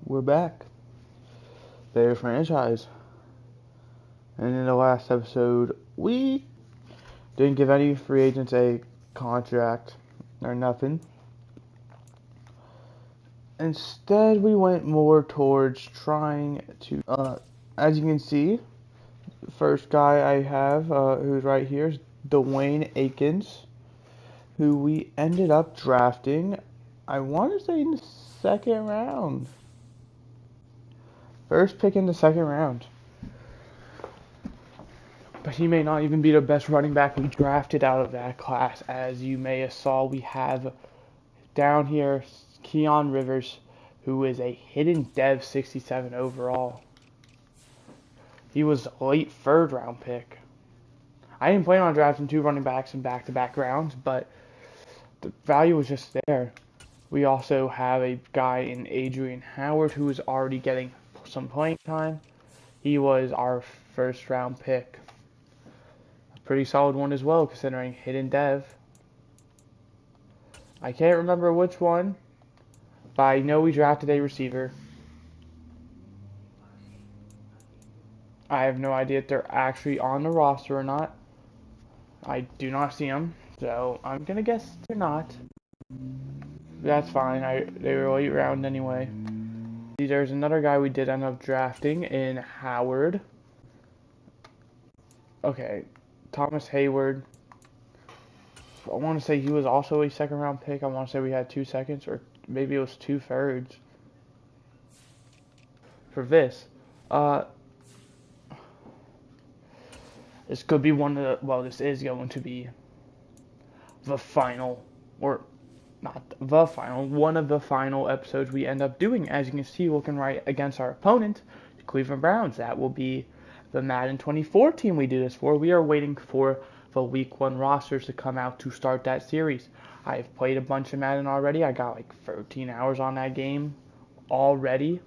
We're back. They're a franchise. And in the last episode, we didn't give any free agents a contract or nothing. Instead, we went more towards trying to, as you can see, the first guy I have, who's right here, is Dwayne Akins, who we ended up drafting, I want to say in the second round. First pick in the second round. But he may not even be the best running back we drafted out of that class. As you may have saw, we have down here Keon Rivers, who is a hidden dev 67 overall. He was a late third round pick. I didn't plan on drafting two running backs in back-to-back rounds, but the value was just there. We also have a guy in Adrian Howard who is already getting some playing time. He was our first round pick. Pretty solid one as well, considering hidden dev. I can't remember which one, but I know we drafted a receiver. I have no idea if they're actually on the roster or not. I do not see them, so I'm gonna guess they're not. That's fine. They were late round anyway. There's another guy we did end up drafting in Howard. Okay, Thomas Hayward. I want to say he was also a second round pick. I want to say we had 2 seconds, or maybe it was 2 thirds for this. This could be one of the, well, this is going to be the final, or not the final, one of the final episodes we end up doing. As you can see, looking right against our opponent, the Cleveland Browns. That will be the Madden 24 team we do this for. We are waiting for the Week 1 rosters to come out to start that series. I've played a bunch of Madden already. I got like 13 hours on that game already.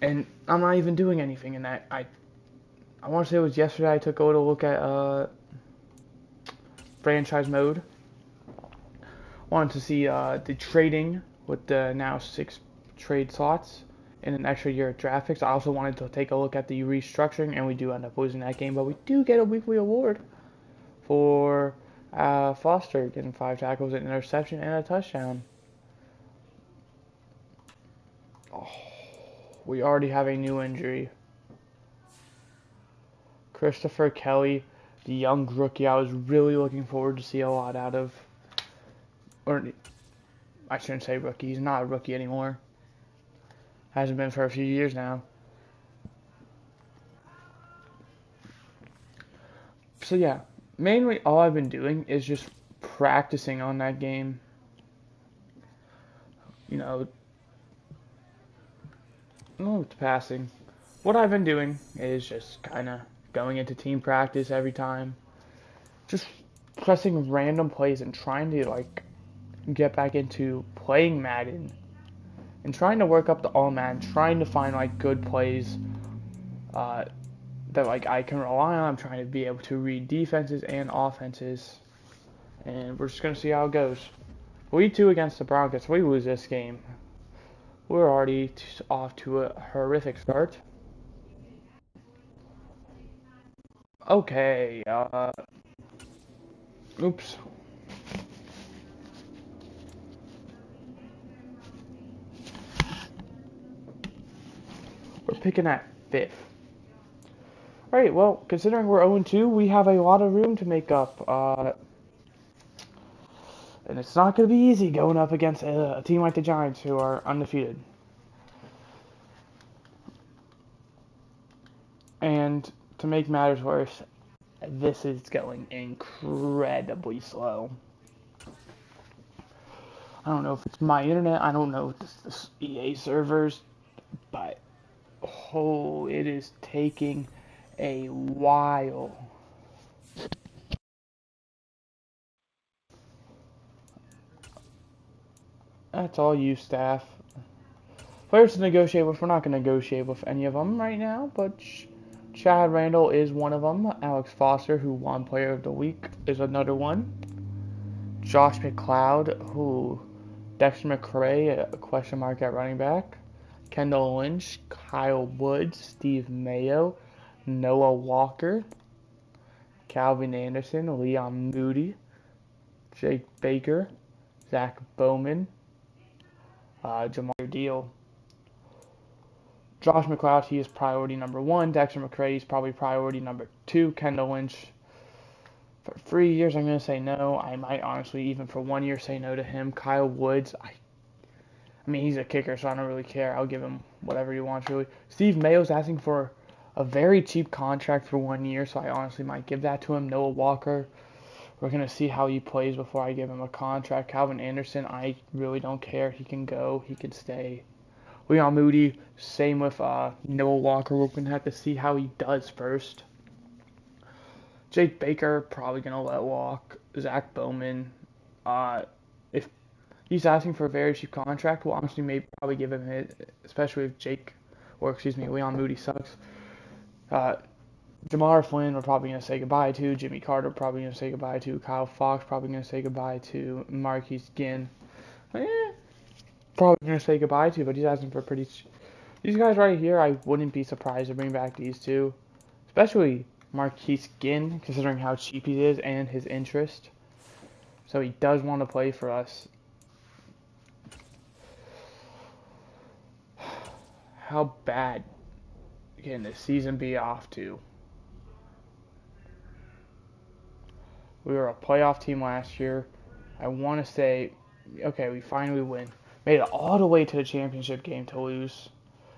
And I'm not even doing anything in that. I want to say it was yesterday I took a look at franchise mode. Wanted to see the trading with the now 6 trade slots and an extra year of draft picks. I also wanted to take a look at the restructuring, and we do end up losing that game, but we do get a weekly award for Foster getting 5 tackles, an interception, and a touchdown. Oh, we already have a new injury. Christopher Kelly, the young rookie, I was really looking forward to see a lot out of. Or, I shouldn't say rookie. He's not a rookie anymore. Hasn't been for a few years now. So yeah, mainly all I've been doing is just practicing on that game. You know, with passing. What I've been doing is just kind of going into team practice every time. Just pressing random plays and trying to like get back into playing Madden and trying to work up the all Madden, trying to find like good plays that like I can rely on. I'm trying to be able to read defenses and offenses, and we're just gonna see how it goes. Week 2 against the Broncos. We lose this game, we're already off to a horrific start. Okay, oops. We're picking at 5th. Alright, well, considering we're 0-2, we have a lot of room to make up. And it's not going to be easy going up against a team like the Giants, who are undefeated. And to make matters worse, this is going incredibly slow. I don't know if it's my internet, I don't know if it's the EA servers, but it is taking a while. That's all you, staff. Players to negotiate with. We're not going to negotiate with any of them right now, but Chad Randall is one of them. Alex Foster, who won Player of the Week, is another one. Josh McCloud, who Dexter McCray, a question mark at running back. Kendall Lynch, Kyle Woods, Steve Mayo, Noah Walker, Calvin Anderson, Leon Moody, Jake Baker, Zach Bowman, Jamar Deal. Josh McLeod, he is priority number 1. Dexter McCray is probably priority number 2. Kendall Lynch, for 3 years, I'm going to say no. I might honestly, even for 1 year, say no to him. Kyle Woods, I mean, he's a kicker, so I don't really care. I'll give him whatever he wants, really. Steve Mayo's asking for a very cheap contract for 1 year, so I honestly might give that to him. Noah Walker, we're going to see how he plays before I give him a contract. Calvin Anderson, I really don't care. He can go. He can stay. Leon Moody, same with Noah Walker. We're going to have to see how he does first. Jake Baker, probably going to let walk. Zach Bowman, if he's asking for a very cheap contract, we'll honestly maybe probably give him it, especially if Leon Moody sucks. Jamar Flynn, we're probably going to say goodbye to. Jimmy Carter, probably going to say goodbye to. Kyle Fox, probably going to say goodbye to. Marquise Ginn, probably going to say goodbye to, but he's asking for these guys right here, I wouldn't be surprised to bring back these two. Especially Marquise Ginn, considering how cheap he is and his interest. So he does want to play for us. How bad can this season be off to? We were a playoff team last year. I want to say, okay, we finally win. Made it all the way to the championship game to lose.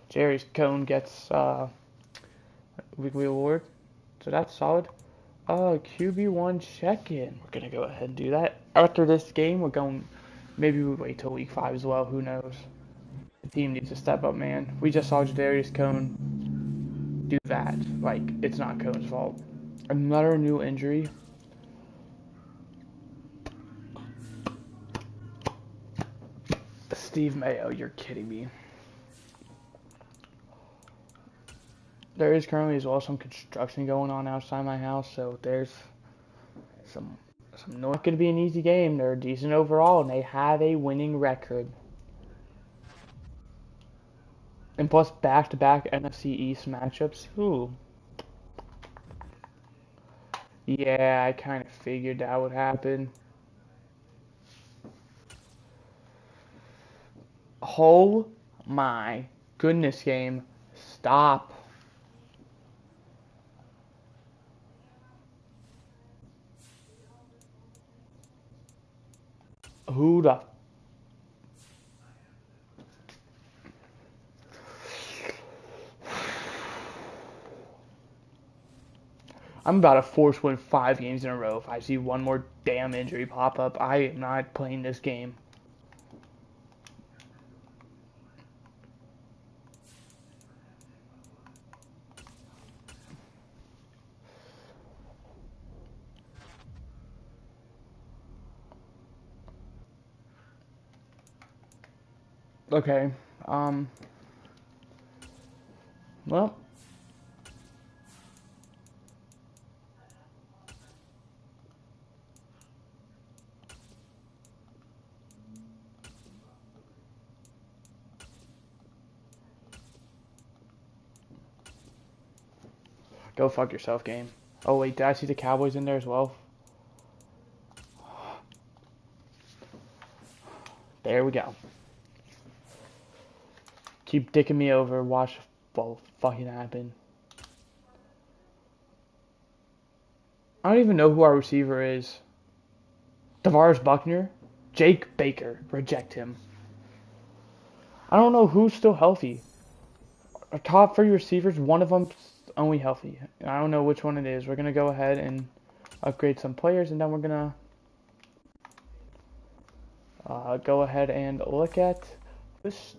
Jerry's Cone gets weekly award, so that's solid. QB1 check-in. We're gonna go ahead and do that after this game. Maybe we wait till week 5 as well. Who knows? The team needs to step up, man. We just saw Jadarius Cone do that. Like, it's not Cone's fault. Another new injury. Steve Mayo, you're kidding me. There is currently as well some construction going on outside my house, so there's some not going to be an easy game. They're decent overall, and they have a winning record. And plus back-to-back NFC East matchups. Ooh. Yeah, I kind of figured that would happen. Oh my goodness, game. Stop. Who the... I'm about to force win 5 games in a row if I see one more damn injury pop up. I am not playing this game. Okay, well, go fuck yourself, game. Oh wait, did I see the Cowboys in there as well? There we go. Keep dicking me over. Watch what will fucking happen. I don't even know who our receiver is. DeVaris Buckner? Jake Baker. Reject him. I don't know who's still healthy. Our top 3 receivers, one of them's only healthy. I don't know which one it is. We're going to go ahead and upgrade some players, and then we're going to go ahead and look at the stats.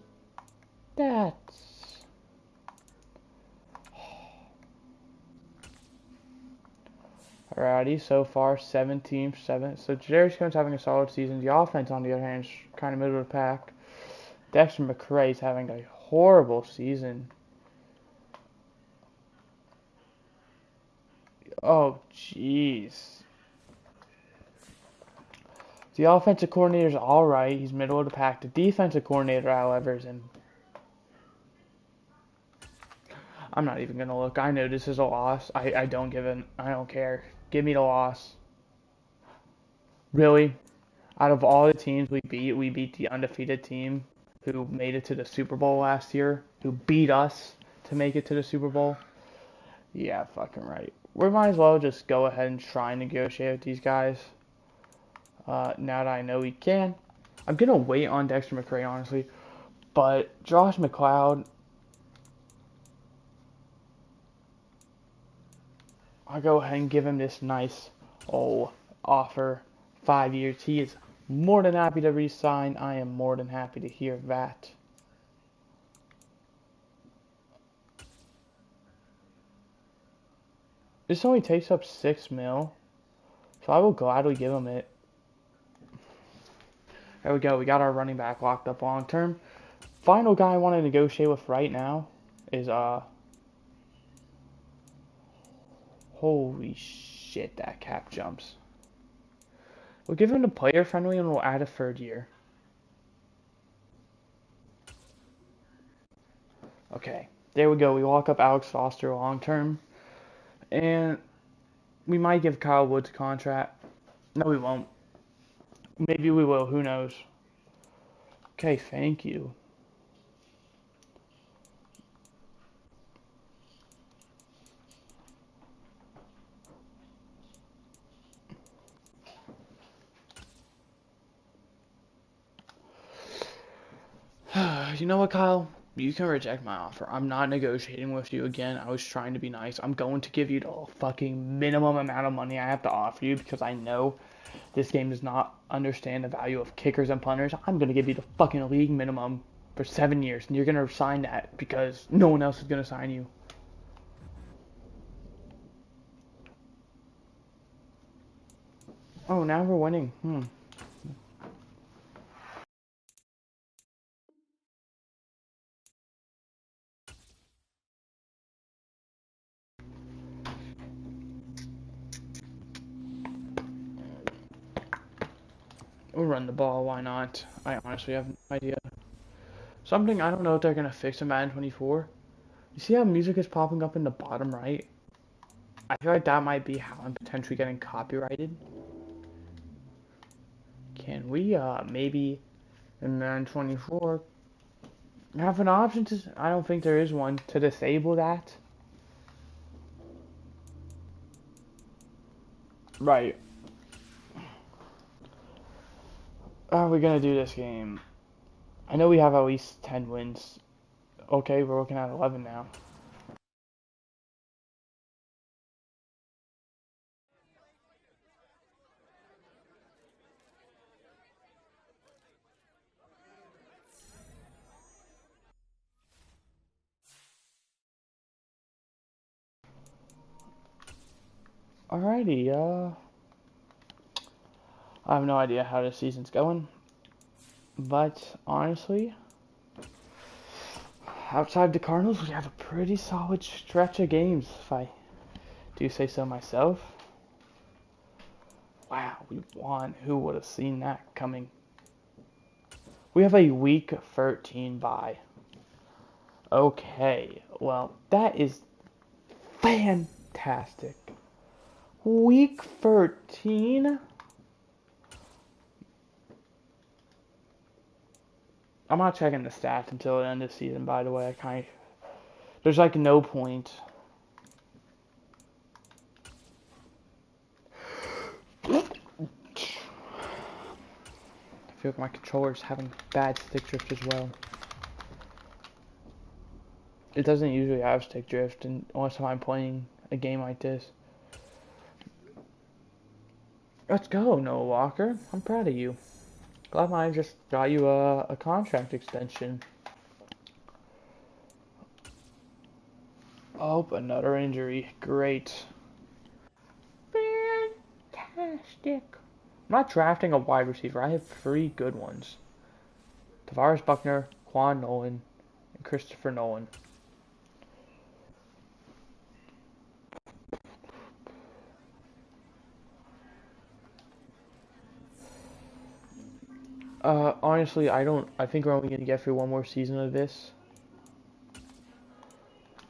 Alrighty, so far 17, 7. So Jadarius Cone's having a solid season. The offense, on the other hand, is kind of middle of the pack. Dexter McCray is having a horrible season. Oh, jeez. The offensive coordinator's alright. He's middle of the pack. The defensive coordinator, however, is in I'm not even gonna look. I know this is a loss. I don't give it. I don't care. Give me the loss. Really? Out of all the teams we beat the undefeated team who made it to the Super Bowl last year, who beat us to make it to the Super Bowl. Yeah, fucking right. We might as well just go ahead and try and negotiate with these guys. Now that I know we can. I'm gonna wait on Dexter McCray, honestly. But Josh McCloud, I'll go ahead and give him this nice offer. 5 years. He is more than happy to re-sign. I am more than happy to hear that. This only takes up 6 mil, so I will gladly give him it. There we go. We got our running back locked up long term. Final guy I want to negotiate with right now is holy shit, that cap jumps. We'll give him the player friendly and we'll add a 3rd year. Okay, there we go. We lock up Alex Foster long term, and we might give Kyle Woods a contract. No, we won't. Maybe we will. Who knows? Okay, thank you. You know what, Kyle? You can reject my offer. I'm not negotiating with you again. I was trying to be nice. I'm going to give you the fucking minimum amount of money I have to offer you because I know this game does not understand the value of kickers and punters. I'm going to give you the fucking league minimum for 7 years, and you're going to sign that because no one else is going to sign you. Oh, now we're winning. We'll run the ball. Why not? I honestly have no idea. Something I don't know if they're going to fix in Madden 24. You see how music is popping up in the bottom right? I feel like that might be how I'm potentially getting copyrighted. Can we maybe in Madden 24 have an option to? I don't think there is one to disable that. Right. How are we gonna do this game? I know we have at least 10 wins. Okay, we're looking at 11 now. Alrighty, I have no idea how this season's going, but honestly, outside the Cardinals, we have a pretty solid stretch of games, if I do say so myself. Wow, we won. Who would have seen that coming? We have a week 13 bye. Okay, well, that is fantastic. Week 13? I'm not checking the stats until the end of the season, by the way. There's like no point. I feel like my controller's having bad stick drift as well. It doesn't usually have stick drift unless I'm playing a game like this. Let's go, Noah Walker. I'm proud of you. Glad I just got you a contract extension. Oh, another injury. Great. Fantastic. I'm not drafting a wide receiver. I have 3 good ones. Tavares Buckner, Quan Nolan, and Christopher Nolan. Honestly, I think we're only gonna get through one more season of this.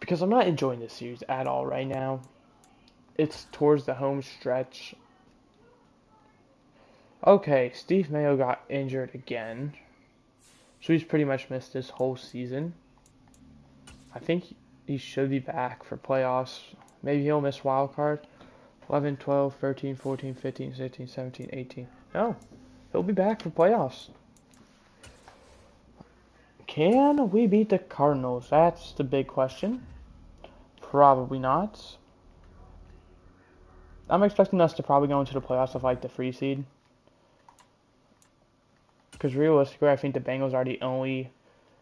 because I'm not enjoying this series at all right now. It's towards the home stretch. Okay, Steve Mayo got injured again. So he's pretty much missed this whole season. I think he should be back for playoffs. Maybe he'll miss wild card. 11, 12, 13, 14, 15, 16, 17, 18. No, he'll be back for playoffs. Can we beat the Cardinals? That's the big question. Probably not. I'm expecting us to probably go into the playoffs with like the free seed. Because realistically, I think the Bengals are the only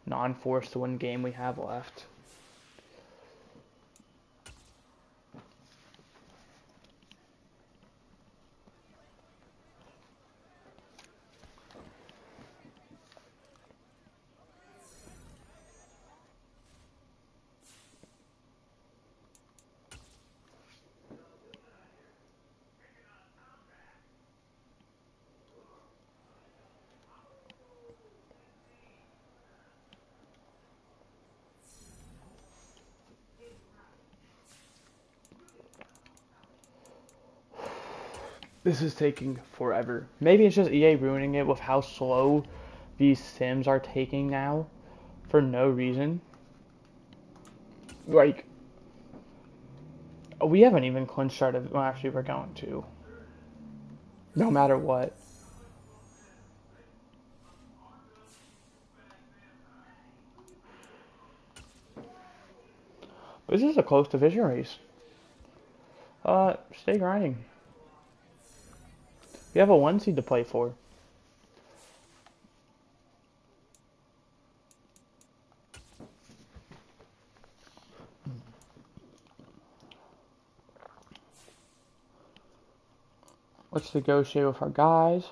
non-forced to win game we have left. This is taking forever. Maybe it's just EA ruining it with how slow these sims are taking now for no reason. Like, we haven't even clinched our division. Well, actually, we're going to. No matter what. This is a close division race. Stay grinding. We have a 1 seed to play for. Let's negotiate with our guys.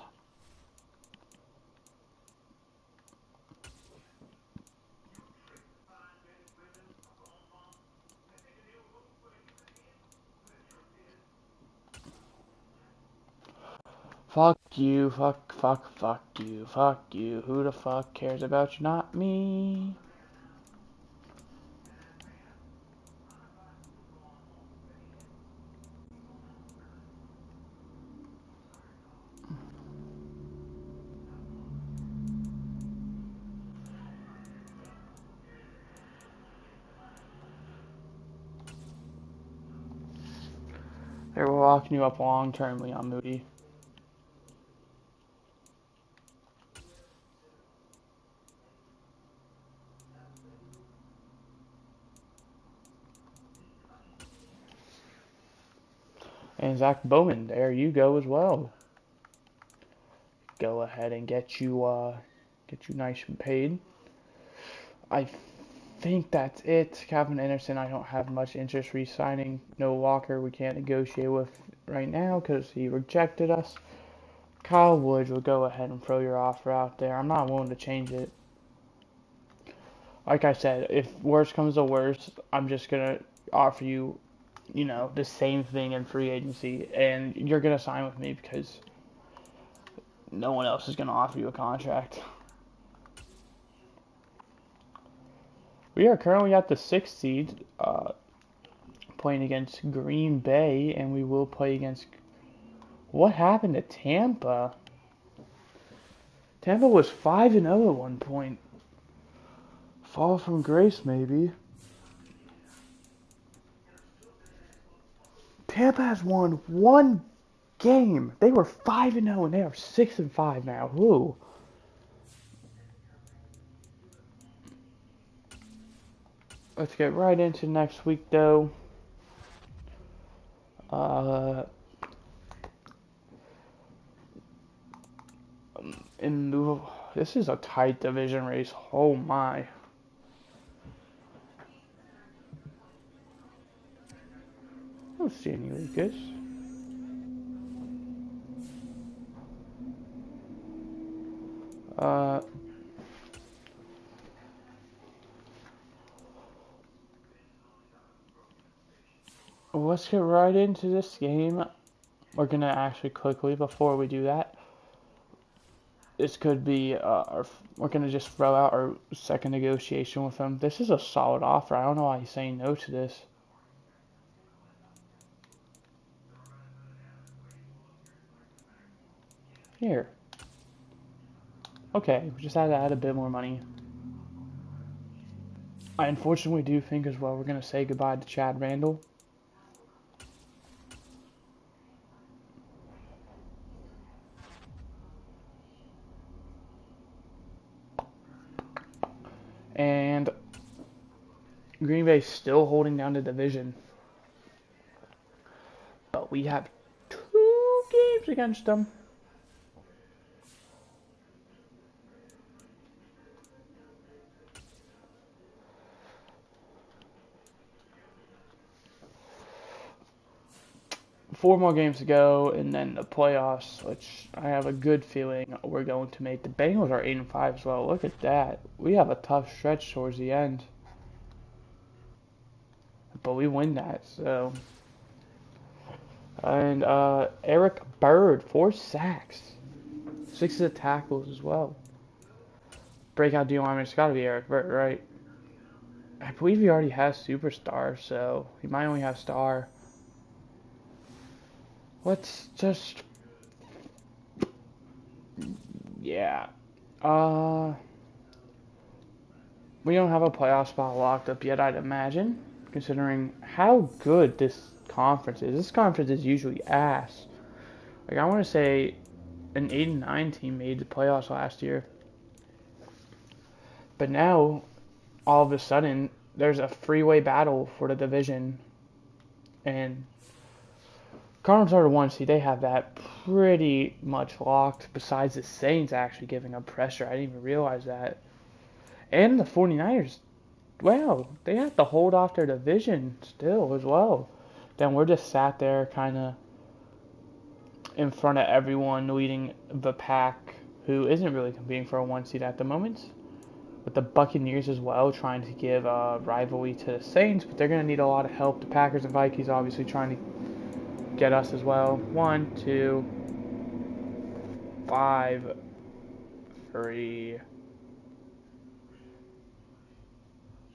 Fuck you, fuck you, fuck you. Who the fuck cares about you? Not me. They were locking you up long term, Leon Moody. And Zach Bowman, there you go as well. Go ahead and get you nice and paid. I think that's it. Calvin Anderson, I don't have much interest re-signing. No Walker, we can't negotiate with right now because he rejected us. Kyle Woods will go ahead and throw your offer out there. I'm not willing to change it. Like I said, if worst comes to worst, I'm just gonna offer you, the same thing in free agency, and you're gonna sign with me because no one else is gonna offer you a contract. We are currently at the 6th seed, playing against Green Bay, and we will play against. What happened to Tampa? Tampa was 5-0 at one point. Fall from grace, maybe. Tampa has won one game. They were 5-0 and they are 6-5 now. Who? Let's get right into next week, though. This is a tight division race. Oh my. I don't see any Lucas. Let's get right into this game. We're gonna actually quickly, before we do that, this could be, we're going to just throw out our second negotiation with him. This is a solid offer. I don't know why he's saying no to this. Here. Okay, we just had to add a bit more money. I unfortunately do think as well we're going to say goodbye to Chad Randall. And Green Bay's still holding down the division. But we have 2 games against them. Four more games to go, and then the playoffs, which I have a good feeling we're going to make. The Bengals are 8-5 as well. Look at that. We have a tough stretch towards the end. But we win that, so. And Eric Bird, 4 sacks. 6 of the tackles as well. Breakout D lineman, it's got to be Eric Bird, right? I believe he already has superstar, so he might only have star. Let's just, yeah. We don't have a playoff spot locked up yet, I'd imagine, considering how good this conference is. This conference is usually ass. Like, I want to say an 8-9 team made the playoffs last year. But now, all of a sudden, there's a freeway battle for the division. And Cardinals are the 1 seed. They have that pretty much locked, besides the Saints actually giving up pressure. I didn't even realize that. And the 49ers, well, they have to hold off their division still as well. Then we're just sat there kind of in front of everyone, leading the pack, who isn't really competing for a 1 seed at the moment. With the Buccaneers as well, trying to give a rivalry to the Saints, but they're going to need a lot of help. The Packers and Vikings obviously trying to get us as well. 1, 2, 5, 3.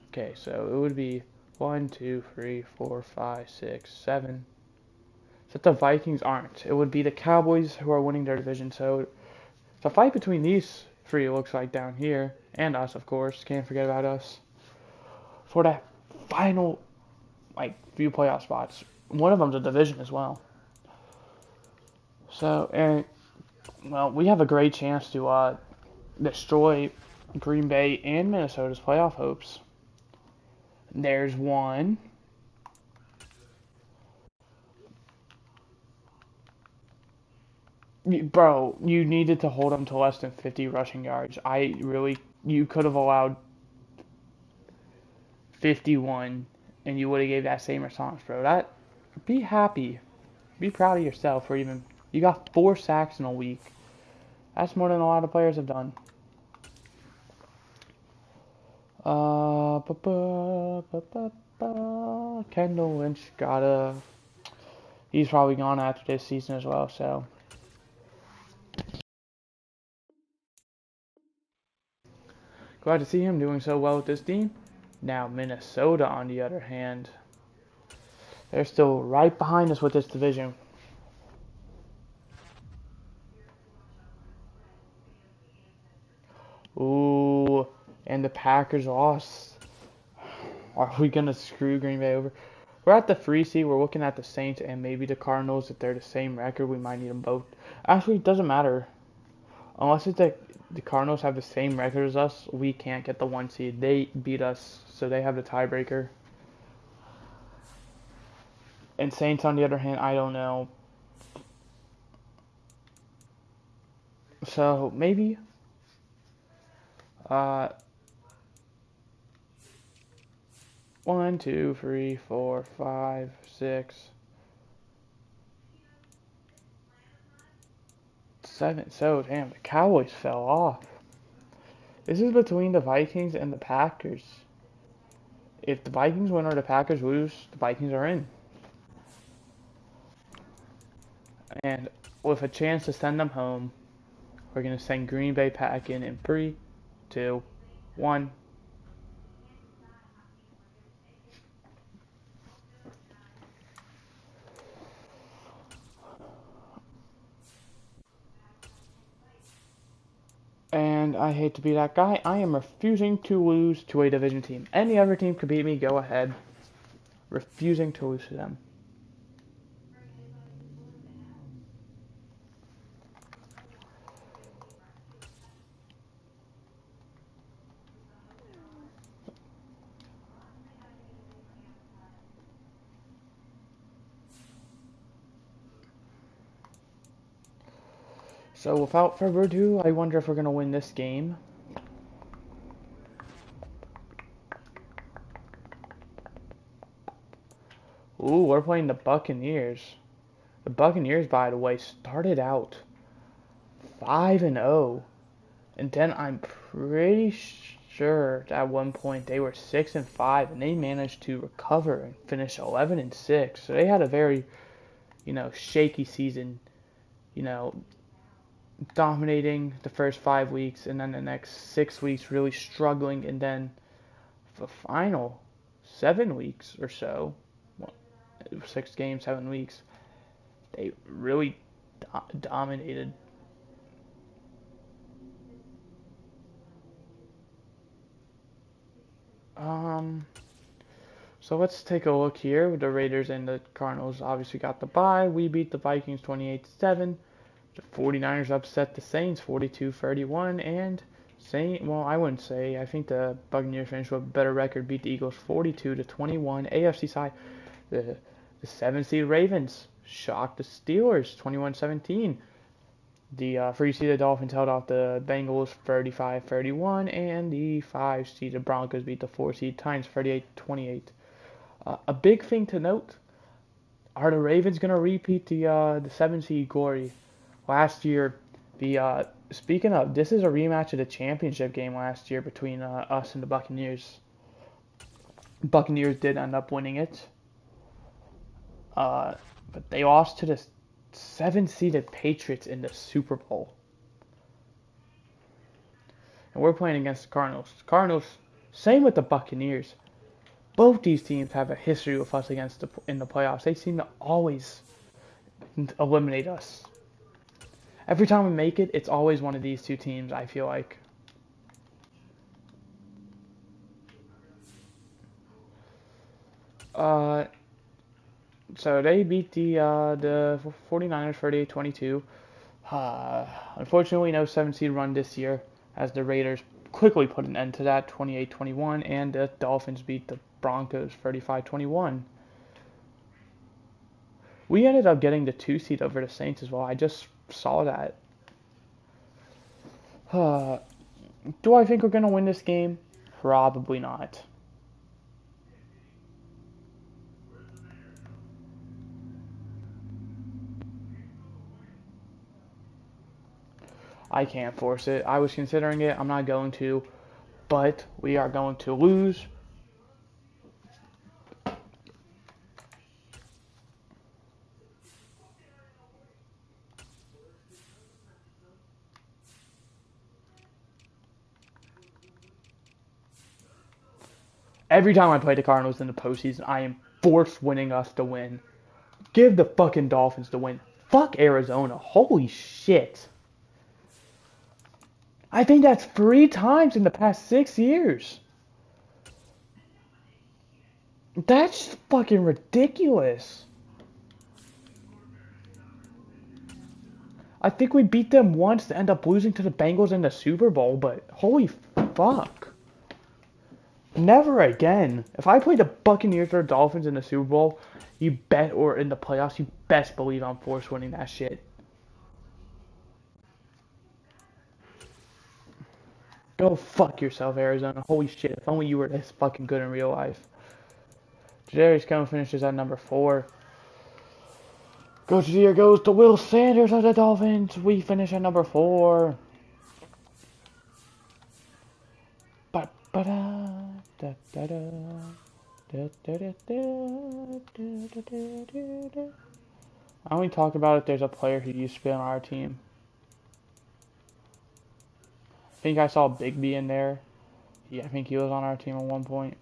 Okay, so it would be 1, 2, 3, 4, 5, 6, 7. Except the Vikings aren't. It would be the Cowboys who are winning their division. So it's a fight between these 3, it looks like, down here. And us, of course. Can't forget about us. For that final, few playoff spots. One of them's a division as well. So, and, well, we have a great chance to destroy Green Bay and Minnesota's playoff hopes. There's one. Bro, you needed to hold them to less than 50 rushing yards. You could have allowed 51, and you would have gave that same response, bro. Be happy. Be proud of yourself for you got 4 sacks in a week. That's more than a lot of players have done. Kendall Lynch he's probably gone after this season as well, so. Glad to see him doing so well with this team. Now, Minnesota, on the other hand, they're still right behind us with this division. Ooh, and the Packers lost. Are we going to screw Green Bay over? We're at the 3 seed. We're looking at the Saints and maybe the Cardinals. If they're the same record, we might need them both. Actually, it doesn't matter. Unless it's the Cardinals have the same record as us, we can't get the 1 seed. They beat us, so they have the tiebreaker. And Saints, on the other hand, I don't know. So, maybe. 1, 2, 3, 4, 5, 6, 7. So, damn, the Cowboys fell off. This is between the Vikings and the Packers. If the Vikings win or the Packers lose, the Vikings are in. And with a chance to send them home, We're going to send Green Bay packing in 3, 2, 1. And I hate to be that guy. I am refusing to lose to a division team. Any other team could beat me, go ahead. Refusing to lose to them. So without further ado, I wonder if we're going to win this game. Ooh, we're playing the Buccaneers. The Buccaneers, by the way, started out 5-0. And then I'm pretty sure at one point they were 6-5, and they managed to recover and finish 11-6. So they had a very, shaky season. Dominating the first 5 weeks, and then the next 6 weeks really struggling, and then the final 7 weeks or so, 6 games, 7 weeks, they really dominated. So let's take a look here. The Raiders and the Cardinals obviously got the bye. We beat the Vikings 28-7. The 49ers upset the Saints 42-31, and I wouldn't say. I think the Buccaneers finished with a better record, beat the Eagles 42-21. AFC side, the 7th seed Ravens shocked the Steelers 21-17. The 3 seeded Dolphins held off the Bengals 35-31, and the 5 seeded Broncos beat the 4 seed Titans 38-28. A big thing to note: are the Ravens going to repeat the 7 seed glory? Last year, speaking of, this is a rematch of the championship game last year between us and the Buccaneers. Buccaneers did end up winning it, but they lost to the 7-seeded Patriots in the Super Bowl. And we're playing against the Cardinals. Cardinals, same with the Buccaneers. Both these teams have a history with us in the playoffs. They seem to always eliminate us. Every time we make it, it's always one of these two teams, I feel like. So they beat the 49ers 38-22. Unfortunately, no 7-seed run this year, as the Raiders quickly put an end to that 28-21, and the Dolphins beat the Broncos 35-21. We ended up getting the 2 seed over the Saints as well. I just saw that. Do I think we're going to win this game? Probably not. I can't force it. I was considering it. I'm not going to. But we are going to lose. Every time I play the Cardinals in the postseason, I am forced winning us to win. Give the fucking Dolphins the win. Fuck Arizona. Holy shit. I think that's 3 times in the past 6 years. That's fucking ridiculous. I think we beat them once to end up losing to the Bengals in the Super Bowl, but holy fuck. Never again. If I play the Buccaneers or Dolphins in the Super Bowl, or in the playoffs, you best believe I'm forced winning that shit. Go fuck yourself, Arizona. Holy shit, if only you were this fucking good in real life. Jadarius Cone finishes at number 4. Coach of the Year goes to Will Sanders of the Dolphins. We finish at number 4. I only talk about if there's a player who used to be on our team. think I saw Bigby in there. Yeah, I think he was on our team at one point.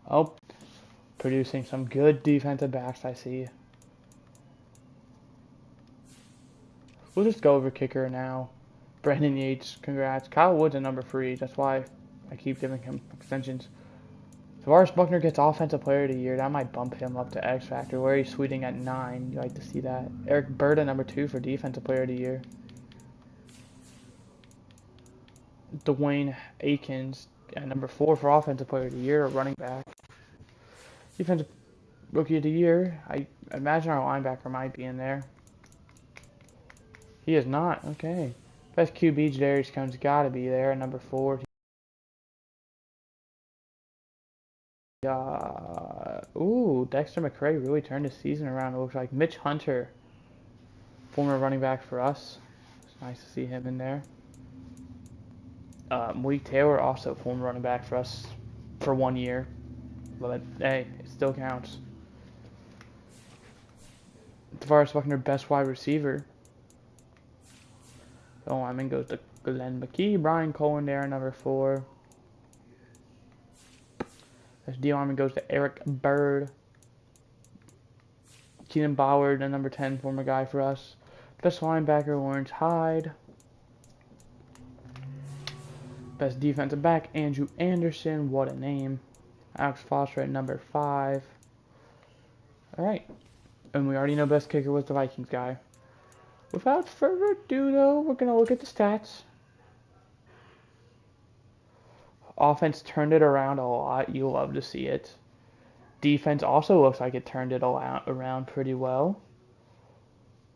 Oh, producing some good defensive backs, I see. We'll just go over kicker now. Brandon Yates, congrats. Kyle Wood's a number 3. That's why I keep giving him extensions. Tavares Buckner gets Offensive Player of the Year. That might bump him up to X Factor, where he's sweeting at 9. You like to see that. Eric Berta, number 2 for Defensive Player of the Year. Dwayne Akins at number 4 for Offensive Player of the Year, a running back. Defensive Rookie of the Year. I imagine our linebacker might be in there. He is not. Okay. Best QB, Jadarius Combs, gotta be there at number 4. Ooh, Dexter McCray really turned his season around. It looks like Mitch Hunter, former running back for us. It's nice to see him in there. Malik Taylor, also former running back for us for 1 year. But hey, it still counts. Tavares Buckner, best wide receiver. So lineman goes to Glenn McKee. Brian Cohen there, number 4. Best D lineman goes to Eric Bird. Keenan Ballard, the number 10 former guy for us. Best linebacker, Lawrence Hyde. Best defensive back, Andrew Anderson. What a name. Alex Foster at number 5. Alright. And we already know best kicker was the Vikings guy. Without further ado, though, we're going to look at the stats. Offense turned it around a lot. You love to see it. Defense also looks like it turned it around pretty well.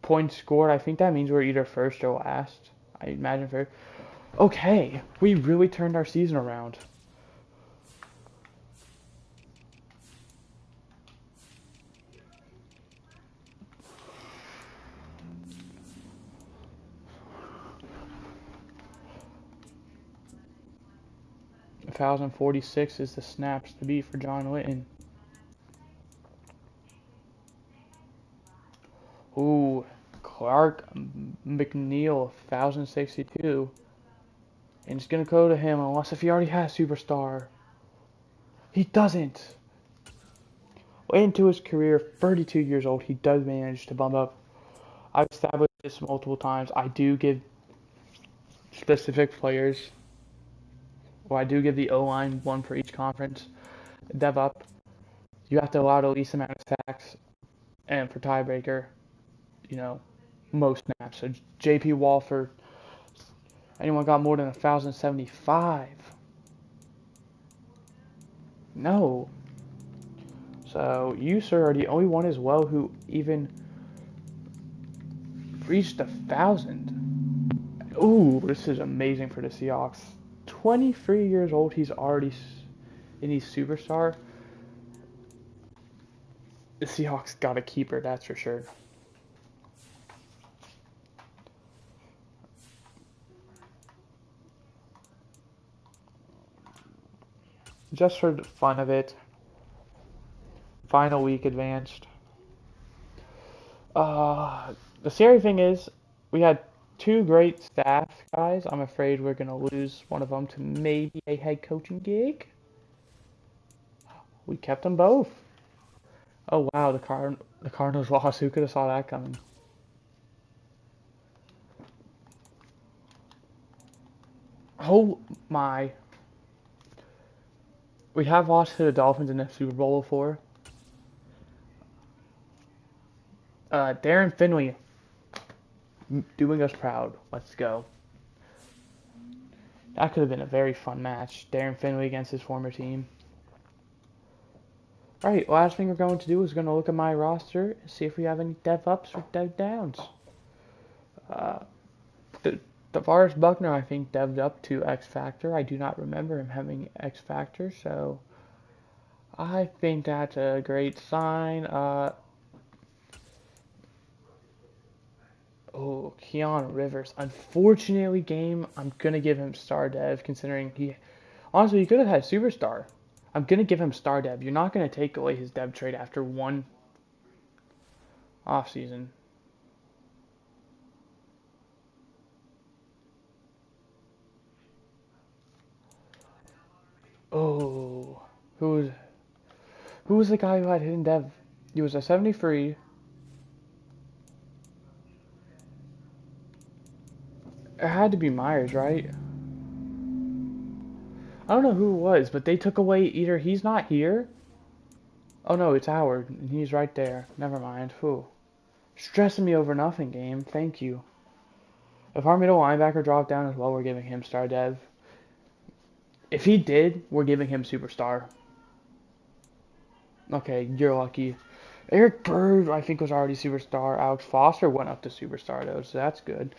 Points scored, I think that means we're either first or last. I imagine first. Okay, we really turned our season around. $1,046 is the snaps to beat for John Litton. Ooh, Clark McNeil, 1,062. And it's going to go to him unless if he already has Superstar. He doesn't. Late into his career, 32 years old, he does manage to bump up. I've established this multiple times. I do give specific players, well, I do give the O-line one for each conference. Dev up, you have to allow the least amount of sacks, and for tiebreaker, most snaps. So J.P. Walford, anyone got more than 1,075? No. So you, sir, are the only one as well who even reached 1,000. Ooh, this is amazing for the Seahawks. 23 years old, he's already in his Superstar. The Seahawks got a keeper, that's for sure. Just for the fun of it, final week advanced. The scary thing is, we had 2 great staff guys. I'm afraid we're going to lose one of them to maybe a head coaching gig. We kept them both. Oh wow, the Cardinals lost. Who could have saw that coming? Oh my. We have lost to the Dolphins in the Super Bowl before. Darren Finley doing us proud. Let's go. That could have been a very fun match. Darren Finley against his former team. Alright, last thing we're going to do is going to look at my roster and see if we have any dev ups or dev downs. DeForest Buckner, I think, devved up to X Factor. I do not remember him having X Factor, so I think that's a great sign. Oh, Keon Rivers. Unfortunately, game, I'm going to give him star dev considering honestly, he could have had superstar. I'm going to give him star dev. You're not going to take away his dev trade after one offseason. Oh, who was who was the guy who had hidden dev? He was a 73. It had to be Myers, right? I don't know who it was, but they took away either he's not here. Oh no, it's Howard, and he's right there. Never mind. Whew. Stressing me over nothing, game. Thank you. If our middle linebacker dropped down as well, we're giving him star dev. If he did, we're giving him superstar. Okay, you're lucky. Eric Bird, I think, was already superstar. Alex Foster went up to superstar, though, so that's good.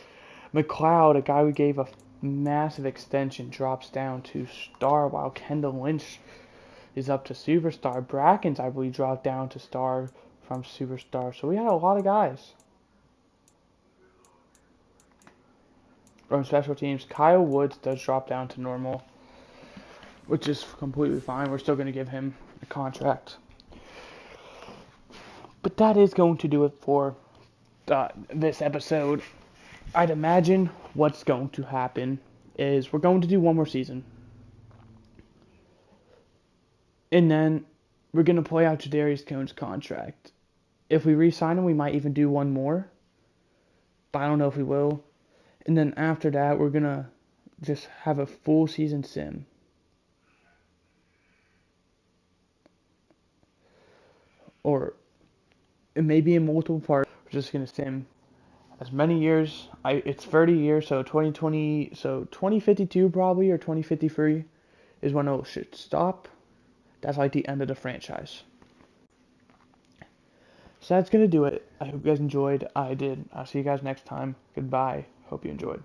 McLeod, a guy we gave a massive extension, drops down to star, while Kendall Lynch is up to superstar. Brackens, I believe, dropped down to star from superstar. So we had a lot of guys. From special teams, Kyle Woods does drop down to normal, which is completely fine. We're still going to give him a contract. But that is going to do it for this episode. I'd imagine what's going to happen is we're going to do one more season. And then we're going to play out Jadarius Cone's contract. If we re-sign him, we might even do one more. But I don't know if we will. And then after that, we're going to just have a full season sim. Or it may be in multiple parts. We're just going to sim as many years. It's 30 years, so 2052 probably, or 2053 is when it should stop. That's like the end of the franchise. So that's going to do it. I hope you guys enjoyed. I did. I'll see you guys next time. Goodbye. Hope you enjoyed.